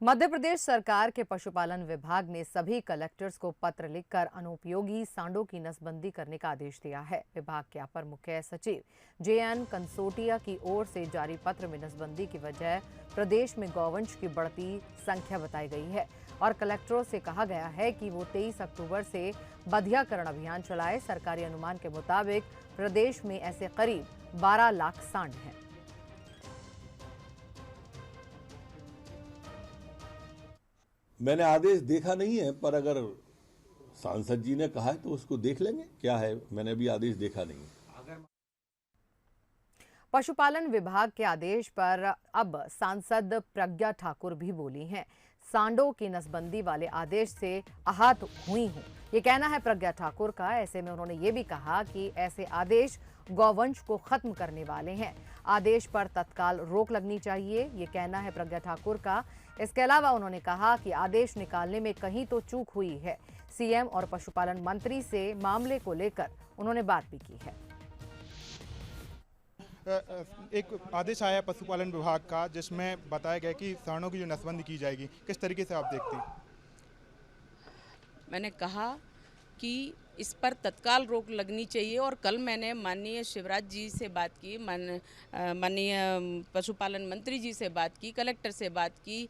मध्य प्रदेश सरकार के पशुपालन विभाग ने सभी कलेक्टर्स को पत्र लिखकर अनुपयोगी सांडों की नसबंदी करने का आदेश दिया है। विभाग के अपर मुख्य सचिव JN कंसोटिया की ओर से जारी पत्र में नसबंदी की वजह प्रदेश में गौवंश की बढ़ती संख्या बताई गई है और कलेक्टरों से कहा गया है कि वो 23 अक्टूबर से बधियाकरण अभियान चलाए। सरकारी अनुमान के मुताबिक प्रदेश में ऐसे करीब 12 लाख सांड हैं। मैंने आदेश देखा नहीं है, पर अगर सांसद जी ने कहा है तो उसको देख लेंगे। क्या है, मैंने अभी आदेश देखा नहीं है। पशुपालन विभाग के आदेश पर अब सांसद प्रज्ञा ठाकुर भी बोली हैं। सांडों की नसबंदी वाले आदेश से आहत हुई हूं, ये कहना है प्रज्ञा ठाकुर का। ऐसे में उन्होंने ये भी कहा कि ऐसे आदेश गौवंश को खत्म करने वाले हैं। आदेश पर तत्काल रोक लगनी चाहिए, ये कहना है प्रज्ञा ठाकुर का। इसके अलावा उन्होंने कहा कि आदेश निकालने में कहीं तो चूक हुई है। CM और पशुपालन मंत्री से मामले को लेकर उन्होंने बात भी की है। एक आदेश आया पशुपालन विभाग का जिसमें बताया गया कि सांडों की जो नसबंदी की जाएगी, किस तरीके से आप देखते हैं? मैंने कहा कि इस पर तत्काल रोक लगनी चाहिए और कल मैंने माननीय शिवराज जी से बात की, माननीय पशुपालन मंत्री जी से बात की, कलेक्टर से बात की,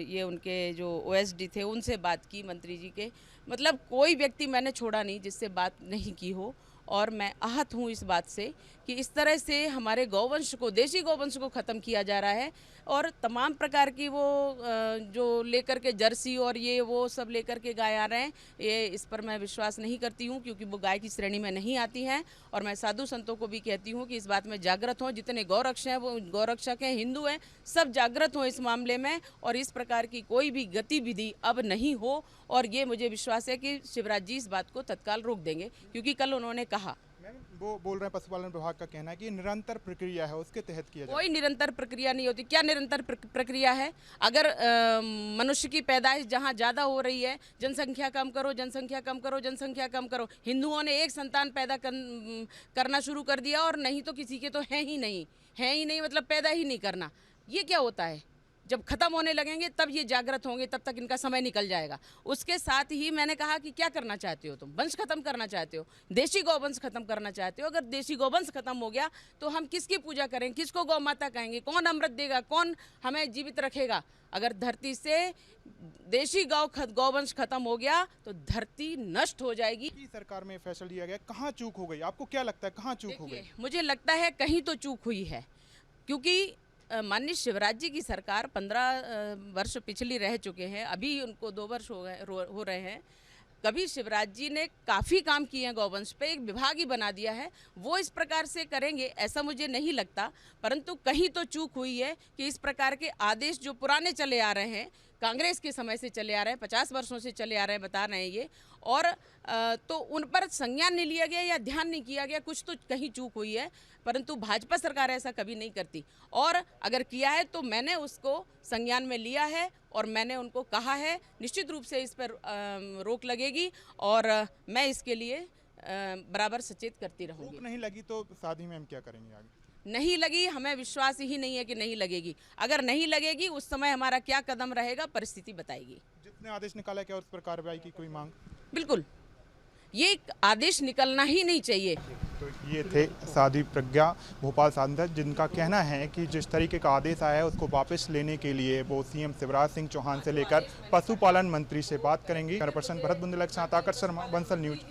ये उनके जो OSD थे उनसे बात की, मंत्री जी के, मतलब कोई व्यक्ति मैंने छोड़ा नहीं जिससे बात नहीं की हो। और मैं आहत हूँ इस बात से कि इस तरह से हमारे गौवंश को, देशी गौवंश को ख़त्म किया जा रहा है और तमाम प्रकार की वो जो लेकर के जर्सी और ये वो सब लेकर के गाय आ रहे हैं, ये इस पर मैं विश्वास नहीं करती हूँ क्योंकि वो गाय की श्रेणी में नहीं आती हैं। और मैं साधु संतों को भी कहती हूँ कि इस बात में जागृत हों। जितने गौरक्षक हैं, वो गौरक्षक हैं, हिंदू हैं, सब जागृत हों इस मामले में और इस प्रकार की कोई भी गतिविधि अब नहीं हो। और ये मुझे विश्वास है कि शिवराज जी इस बात को तत्काल रोक देंगे क्योंकि कल उन्होंने कहा। वो बोल रहे हैं, पशुपालन विभाग का कहना है कि निरंतर प्रक्रिया है, उसके तहत किया जाए। कोई निरंतर प्रक्रिया नहीं होती। क्या निरंतर प्रक्रिया है? अगर मनुष्य की पैदाइश जहाँ ज़्यादा हो रही है, जनसंख्या कम करो, जनसंख्या कम करो, जनसंख्या कम करो। हिंदुओं ने एक संतान पैदा करना शुरू कर दिया और नहीं तो किसी के तो है ही नहीं, मतलब पैदा ही नहीं करना। ये क्या होता है? जब ख़त्म होने लगेंगे तब ये जागृत होंगे, तब तक इनका समय निकल जाएगा। उसके साथ ही मैंने कहा कि क्या करना चाहते हो तुम? वंश खत्म करना चाहते हो, देशी गौवंश खत्म करना चाहते हो। अगर देशी गौवंश खत्म हो गया तो हम किसकी पूजा करेंगे? किसको गौ माता कहेंगे? कौन अमृत देगा? कौन हमें जीवित रखेगा? अगर धरती से देशी गौवंश खत्म हो गया तो धरती नष्ट हो जाएगी। सरकार में फैसला लिया गया, कहाँ चूक हो गई? आपको क्या लगता है, कहाँ चूक हो गई? मुझे लगता है कहीं तो चूक हुई है क्योंकि माननीय शिवराज जी की सरकार 15 वर्ष पिछली रह चुके हैं, अभी उनको 2 वर्ष हो रहे हैं। कभी शिवराज जी ने काफ़ी काम किए हैं गौवंश पे, एक विभाग ही बना दिया है। वो इस प्रकार से करेंगे ऐसा मुझे नहीं लगता, परंतु कहीं तो चूक हुई है कि इस प्रकार के आदेश जो पुराने चले आ रहे हैं, कांग्रेस के समय से चले आ रहे हैं, 50 वर्षों से चले आ रहे हैं, बता रहे हैं ये, और तो उन पर संज्ञान नहीं लिया गया या ध्यान नहीं किया गया। कुछ तो कहीं चूक हुई है, परंतु भाजपा सरकार ऐसा कभी नहीं करती और अगर किया है तो मैंने उसको संज्ञान में लिया है और मैंने उनको कहा है निश्चित रूप से इस पर रोक लगेगी और मैं इसके लिए बराबर सचेत करती रहूँगी। रोक नहीं लगी तो शादी में हम क्या करेंगे आगे? नहीं लगी, हमें विश्वास ही नहीं है कि नहीं लगेगी। अगर नहीं लगेगी उस समय हमारा क्या कदम रहेगा परिस्थिति बताएगी। जितने आदेश निकाला क्या उस पर कार्रवाई की कोई मांग? बिल्कुल, ये आदेश निकलना ही नहीं चाहिए। तो ये थे साध्वी प्रज्ञा, भोपाल सांसद, जिनका कहना है कि जिस तरीके का आदेश आया है उसको वापस लेने के लिए वो CM शिवराज सिंह चौहान से लेकर पशुपालन मंत्री से बात करेंगी। पर्सन भरत बुंदेला के साथ आकर शर्मा, बंसल न्यूज।